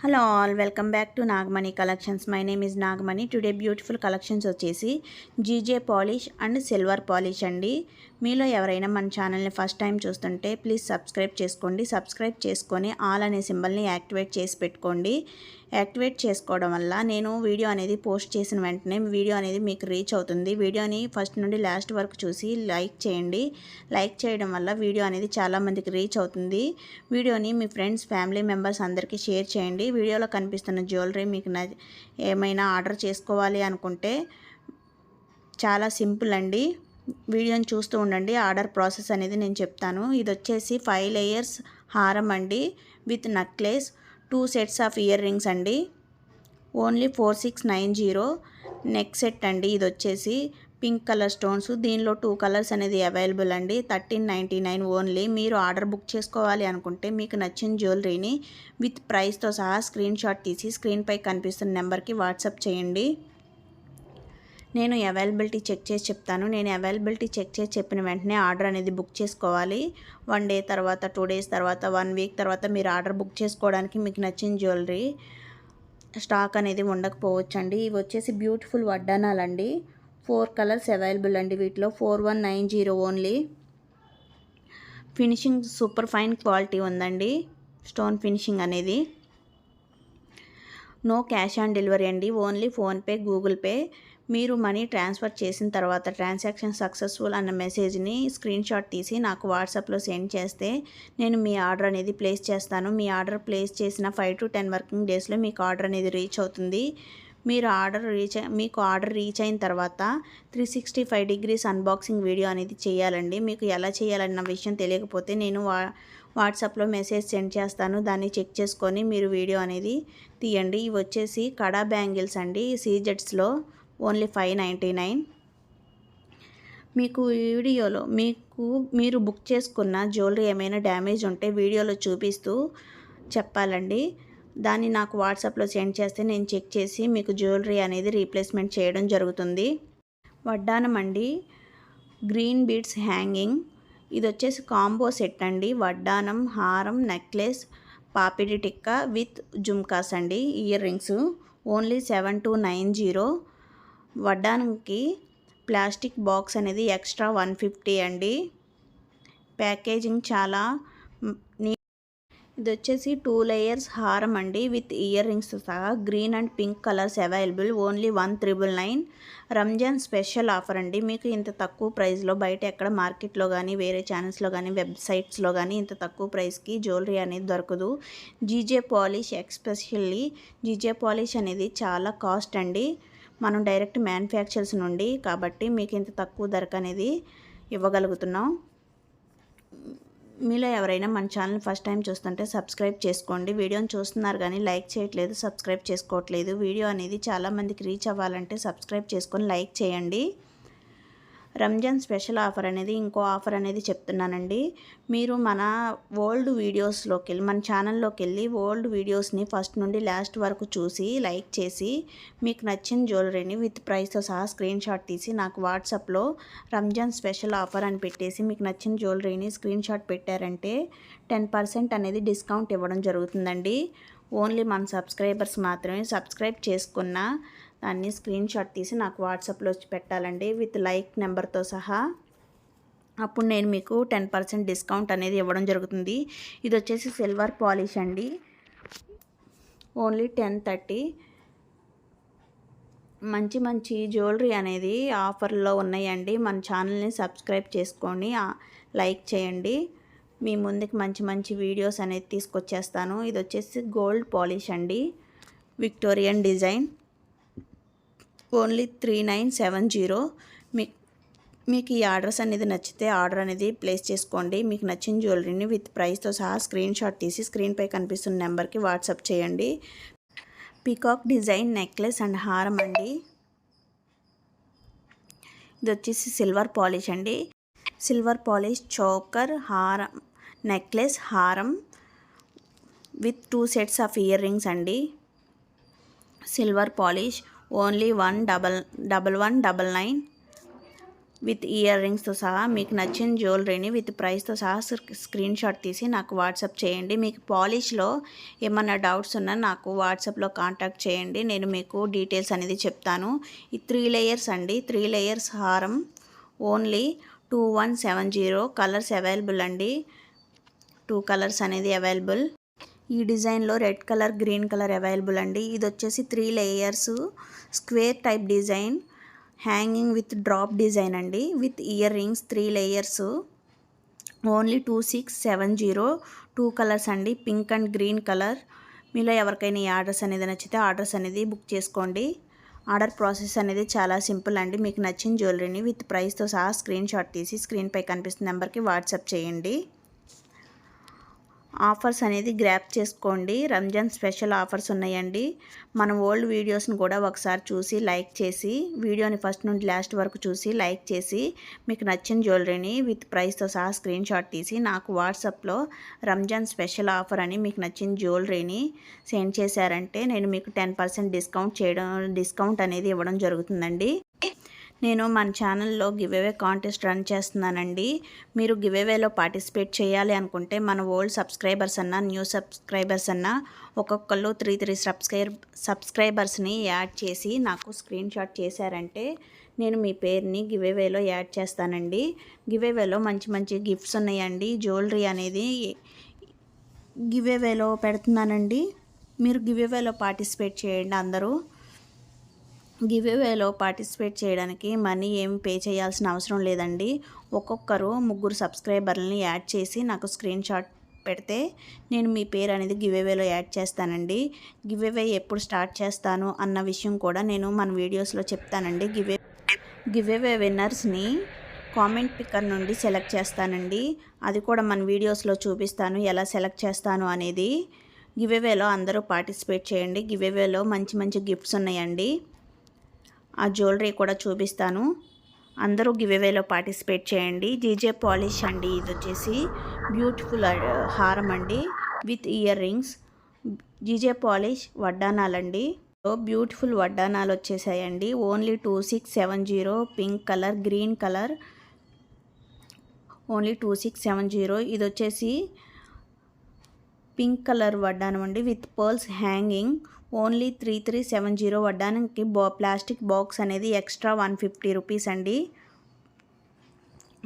Hello all, welcome back to Nagamani collections. My name is Nagamani. Today beautiful collections వచ్చేసి GJ polish and silver polish అండి. మీలో ఎవరైనా మన ఛానల్ని ఫస్ట్ టైం చూస్తుంటే ప్లీజ్ సబ్స్క్రైబ్ చేసుకోండి. సబ్స్క్రైబ్ చేసుకొని ఆల్ అనే సింబల్ని యాక్టివేట్ చేసి పెట్టుకోండి. యాక్టివేట్ చేసుకోవడం వల్ల నేను వీడియో అనేది పోస్ట్ చేసిన వెంటనే వీడియో అనేది మీకు రీచ్ అవుతుంది. వీడియోని ఫస్ట్ నుండి లాస్ట్ వరకు చూసి లైక్ చేయండి. లైక్ చేయడం వల్ల వీడియో అనేది చాలామందికి రీచ్ అవుతుంది. వీడియోని మీ ఫ్రెండ్స్, ఫ్యామిలీ మెంబర్స్ అందరికీ షేర్ చేయండి. వీడియోలో కనిపిస్తున్న జ్యువెలరీ మీకు ఏమైనా ఆర్డర్ చేసుకోవాలి అనుకుంటే చాలా సింపుల్ అండి. వీడియోని చూస్తూ ఉండండి. ఆర్డర్ ప్రాసెస్ అనేది నేను చెప్తాను. ఇది వచ్చేసి 5 లేయర్స్ హారం అండి with necklace, 2 sets of earrings అండి. ఓన్లీ 4690. నెక్ సెట్ అండి. ఇది వచ్చేసి పింక్ కలర్ స్టోన్స్, దీనిలో 2 కలర్స్ అనేది అవైలబుల్ అండి. 1399 ఓన్లీ. మీరు ఆర్డర్ బుక్ చేసుకోవాలి అనుకుంటే మీకు నచ్చిన జ్యువెలరీని విత్ ప్రైస్తో సహా స్క్రీన్ షాట్ తీసి స్క్రీన్పై కనిపిస్తున్న నెంబర్కి వాట్సాప్ చేయండి. నేను అవైలబిలిటీ చెక్ చేసి చెప్తాను. నేను అవైలబిలిటీ చెక్ చేసి చెప్పిన వెంటనే ఆర్డర్ అనేది బుక్ చేసుకోవాలి. 1 డే తర్వాత, 2 డేస్ తర్వాత, 1 వీక్ తర్వాత మీరు ఆర్డర్ బుక్ చేసుకోవడానికి మీకు నచ్చిన జ్యువెలరీ స్టాక్ అనేది ఉండకపోవచ్చండి. ఇవి వచ్చేసి బ్యూటిఫుల్ వడ్డానాలండి. 4 కలర్స్ అవైలబుల్ అండి. వీటిలో 4190 only. Finishing super fine quality ఉందండి. స్టోన్ ఫినిషింగ్ అనేది. నో క్యాష్ ఆన్ డెలివరీ అండి. Only PhonePe, Google pay. మీరు మనీ ట్రాన్స్ఫర్ చేసిన తర్వాత ట్రాన్సాక్షన్ సక్సెస్ఫుల్ అన్న మెసేజ్ని స్క్రీన్ షాట్ తీసి నాకు వాట్సాప్లో సెండ్ చేస్తే నేను మీ ఆర్డర్ అనేది ప్లేస్ చేస్తాను. మీ ఆర్డర్ ప్లేస్ చేసిన 5 to 10 వర్కింగ్ డేస్లో మీకు ఆర్డర్ అనేది రీచ్ అవుతుంది. మీకు ఆర్డర్ రీచ్ అయిన తర్వాత 365 degrees అన్బాక్సింగ్ వీడియో అనేది చేయాలండి. మీకు ఎలా చేయాలన్న విషయం తెలియకపోతే నేను వాట్సాప్లో మెసేజ్ సెండ్ చేస్తాను. దాన్ని చెక్ చేసుకొని మీరు వీడియో అనేది తీయండి. ఇవి వచ్చేసి కడా బ్యాంగిల్స్ అండి. సీజెట్స్లో ఓన్లీ 599. మీకు వీడియోలో మీరు బుక్ చేసుకున్న జ్యువెలరీ ఏమైనా డ్యామేజ్ ఉంటే వీడియోలో చూపిస్తూ చెప్పాలండి. దాన్ని నాకు వాట్సాప్లో సెండ్ చేస్తే నేను చెక్ చేసి మీకు జ్యువెలరీ అనేది రీప్లేస్మెంట్ చేయడం జరుగుతుంది. వడ్డానం అండి. Green beads hanging. ఇది వచ్చేసి కాంబో సెట్ అండి. వడ్డానం, హారం, necklace, papdi tikka with jhumkas అండి. Earrings only 7290. వడ్డానంకి ప్లాస్టిక్ బాక్స్ అనేది ఎక్స్ట్రా 150 అండి. ప్యాకేజింగ్ చాలా ఇది వచ్చేసి 2 లేయర్స్ హారం అండి విత్ ఇయర్ రింగ్స్ సహా. Green and pink colours available. Only 1999. Ramzan special offer అండి. మీకు ఇంత తక్కువ ప్రైస్లో బయట ఎక్కడ మార్కెట్లో కానీ, వేరే ఛానల్స్లో కానీ, వెబ్సైట్స్లో కానీ ఇంత తక్కువ ప్రైస్కి జ్యువెలరీ అనేది దొరకదు. GJ polish especially. GJ polish అనేది చాలా కాస్ట్ అండి. మనం డైరెక్ట్ మ్యానుఫ్యాక్చర్స్ నుండి కాబట్టి మీకు ఇంత తక్కువ ధరకు అనేది ఇవ్వగలుగుతున్నాం. మీలో ఎవరైనా మన ఛానల్ ఫస్ట్ టైం చూస్తుంటే సబ్స్క్రైబ్ చేసుకోండి. వీడియోని చూస్తున్నారు కానీ లైక్ చేయట్లేదు, సబ్స్క్రైబ్ చేసుకోవట్లేదు. వీడియో అనేది చాలామందికి రీచ్ అవ్వాలంటే సబ్స్క్రైబ్ చేసుకొని లైక్ చేయండి. రంజాన్ స్పెషల్ ఆఫర్ అనేది ఇంకో ఆఫర్ అనేది చెప్తున్నానండి. మీరు మన ఓల్డ్ వీడియోస్లోకి వెళ్ళి, మన ఛానల్లోకి వెళ్ళి ఓల్డ్ వీడియోస్ని ఫస్ట్ నుండి లాస్ట్ వరకు చూసి లైక్ చేసి మీకు నచ్చిన జ్యువెలరీని విత్ ప్రైస్తో సహా స్క్రీన్ షాట్ తీసి నాకు వాట్సాప్లో రంజాన్ స్పెషల్ ఆఫర్ అని పెట్టేసి మీకు నచ్చిన జ్యువెలరీని స్క్రీన్ షాట్ పెట్టారంటే 10% అనేది డిస్కౌంట్ ఇవ్వడం జరుగుతుందండి. ఓన్లీ మన సబ్స్క్రైబర్స్ మాత్రమే. సబ్స్క్రైబ్ చేసుకున్న దాన్ని స్క్రీన్ షాట్ తీసి నాకు వాట్సాప్లో పెట్టాలండి విత్ లైక్ నెంబర్తో సహా. అప్పుడు నేను మీకు 10% డిస్కౌంట్ అనేది ఇవ్వడం జరుగుతుంది. ఇది వచ్చేసి సిల్వర్ పాలిష్ అండి. ఓన్లీ 1030. మంచి మంచి జ్యువెలరీ అనేది ఆఫర్లో ఉన్నాయండి. మన ఛానల్ని సబ్స్క్రైబ్ చేసుకొని లైక్ చేయండి. మీ ముందుకు మంచి మంచి వీడియోస్ అనేది తీసుకొచ్చేస్తాను. ఇది వచ్చేసి గోల్డ్ పాలిష్ అండి. Victorian design. ఓన్లీ 3970. మీకు ఈ ఆర్డర్స్ అనేది నచ్చితే ఆర్డర్ అనేది ప్లేస్ చేసుకోండి. మీకు నచ్చిన జ్యువెలరీని విత్ ప్రైస్తో సహా స్క్రీన్ షాట్ తీసి స్క్రీన్పై కనిపిస్తున్న నెంబర్కి వాట్సాప్ చేయండి. పీకాక్ డిజైన్ నెక్లెస్ అండ్ హారం అండి. ఇది వచ్చేసి సిల్వర్ పాలిష్ అండి. సిల్వర్ పాలిష్ చోకర్, హారం, నెక్లెస్, హారం with 2 sets of earrings అండి. Silver polish only 1199. విత్ ఇయర్ రింగ్స్తో సహా మీకు నచ్చిన జ్యువెలరీని విత్ ప్రైస్తో సహా స్క్రీన్ షాట్ తీసి నాకు వాట్సాప్ చేయండి. మీకు పాలిష్లో ఏమన్నా డౌట్స్ ఉన్నా నాకు వాట్సాప్లో కాంటాక్ట్ చేయండి. నేను మీకు డీటెయిల్స్ అనేది చెప్తాను. ఈ 3 లేయర్స్ అండి, 3 లేయర్స్ హారం ఓన్లీ 2170. కలర్స్ అవైలబుల్ అండి, 2 కలర్స్ అనేది అవైలబుల్. ఈ డిజైన్లో red colour, green colour available అండి. ఇది వచ్చేసి 3 layers square type design, hanging with drop design అండి, with earrings 3 layers only 2670. 2 colours అండి, పింక్ అండ్ గ్రీన్ కలర్. మీలో ఎవరికైనా ఈ ఆర్డర్స్ అనేది నచ్చితే ఆర్డర్స్ అనేది బుక్ చేసుకోండి. ఆర్డర్ ప్రాసెస్ అనేది చాలా సింపుల్ అండి. మీకు నచ్చిన జ్యువెలరీని విత్ ప్రైస్తో సహా స్క్రీన్ షాట్ తీసి స్క్రీన్పై కనిపిస్తున్న నెంబర్కి వాట్సాప్ చేయండి. ఆఫర్స్ అనేది గ్రాప్ చేసుకోండి. రంజాన్ స్పెషల్ ఆఫర్స్ ఉన్నాయండి. మన ఓల్డ్ వీడియోస్ని కూడా ఒకసారి చూసి లైక్ చేసి, వీడియోని ఫస్ట్ నుండి లాస్ట్ వరకు చూసి లైక్ చేసి, మీకు నచ్చిన జ్యువెలరీని విత్ ప్రైస్తో సహా స్క్రీన్ షాట్ తీసి నాకు వాట్సాప్లో రంజాన్ స్పెషల్ ఆఫర్ అని మీకు నచ్చిన జ్యువెలరీని సెండ్ చేశారంటే నేను మీకు 10% డిస్కౌంట్ అనేది ఇవ్వడం జరుగుతుందండి. నేను మన ఛానల్లో గివ్అవే కాంటెస్ట్ రన్ చేస్తున్నానండి. మీరు గివ్అవేలో పార్టిసిపేట్ చేయాలి అనుకుంటే మన ఓల్డ్ సబ్స్క్రైబర్స్ అన్నా, న్యూ సబ్స్క్రైబర్స్ అన్నా ఒక్కొక్కళ్ళు 3 సబ్స్క్రైబర్స్ని యాడ్ చేసి నాకు స్క్రీన్ షాట్ చేశారంటే నేను మీ పేరుని గివ్అవేలో యాడ్ చేస్తానండి. గివ్అవేలో మంచి మంచి గిఫ్ట్స్ ఉన్నాయండి. జ్యువెలరీ అనేది గివ్అవేలో పెడుతున్నానండి. మీరు గివ్అవేలో పార్టిసిపేట్ చేయండి. అందరూ గివ్అవేలో పార్టిసిపేట్ చేయడానికి మనీ ఏం పే చేయాల్సిన అవసరం లేదండి. ఒక్కొక్కరు 3 సబ్స్క్రైబర్లని యాడ్ చేసి నాకు స్క్రీన్ షాట్ పెడితే నేను మీ పేరు అనేది గివ్అవేలో యాడ్ చేస్తానండి. గివ్అవే ఎప్పుడు స్టార్ట్ చేస్తాను అన్న విషయం కూడా నేను మన వీడియోస్లో చెప్తానండి. గివ్అవే విన్నర్స్ని కామెంట్ పిక్కర్ నుండి సెలెక్ట్ చేస్తానండి. అది కూడా మన వీడియోస్లో చూపిస్తాను ఎలా సెలెక్ట్ చేస్తాను అనేది. గివ్అవేలో అందరూ పార్టిసిపేట్ చేయండి. గివ్అవేలో మంచి మంచి గిఫ్ట్స్ ఉన్నాయండి. ఆ జ్యువెలరీ కూడా చూపిస్తాను. అందరూ గివ్అవేలో పార్టిసిపేట్ చేయండి. జీజే పాలిష్ అండి, ఇది వచ్చేసి బ్యూటిఫుల్ హారం అండి with earrings. GJ polish వడ్డానాలండి, బ్యూటిఫుల్ వడ్డానాలు వచ్చేసాయండి. Only 2670. Pink colour, green colour, only 2670. ఇది వచ్చేసి పింక్ కలర్ వడ్డానం అండి విత్ పర్ల్స్ హ్యాంగింగ్. ఓన్లీ 3370. వడ్డానంకి ప్లాస్టిక్ బాక్స్ అనేది ఎక్స్ట్రా 150 రూపీస్ అండి.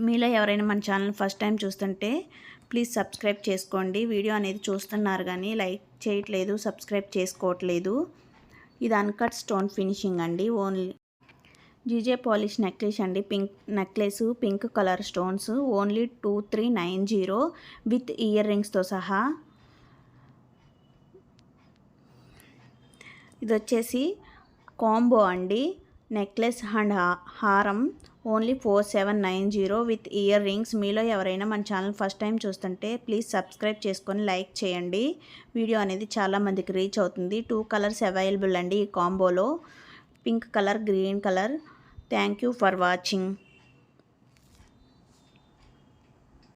మీలో ఎవరైనా మన ఛానల్ ఫస్ట్ టైం చూస్తుంటే ప్లీజ్ సబ్స్క్రైబ్ చేసుకోండి. వీడియో అనేది చూస్తున్నారు కానీ లైక్ చేయట్లేదు, సబ్స్క్రైబ్ చేసుకోవట్లేదు. ఇది అన్కట్ స్టోన్ ఫినిషింగ్ అండి. ఓన్లీ జీజే పాలిష్ నెక్లెస్ అండి, pink colour stones. Only 2390 with ఇయర్ రింగ్స్తో సహా. ఇది వచ్చేసి కాంబో అండి, నెక్లెస్ అండ్ హారం. Only 4790 with earrings. మీలో ఎవరైనా మన ఛానల్ ఫస్ట్ టైం చూస్తుంటే ప్లీజ్ సబ్స్క్రైబ్ చేసుకొని లైక్ చేయండి. వీడియో అనేది చాలామందికి రీచ్ అవుతుంది. 2 కలర్స్ అవైలబుల్ అండి ఈ కాంబోలో, pink colour, green colour. Thank you for watching.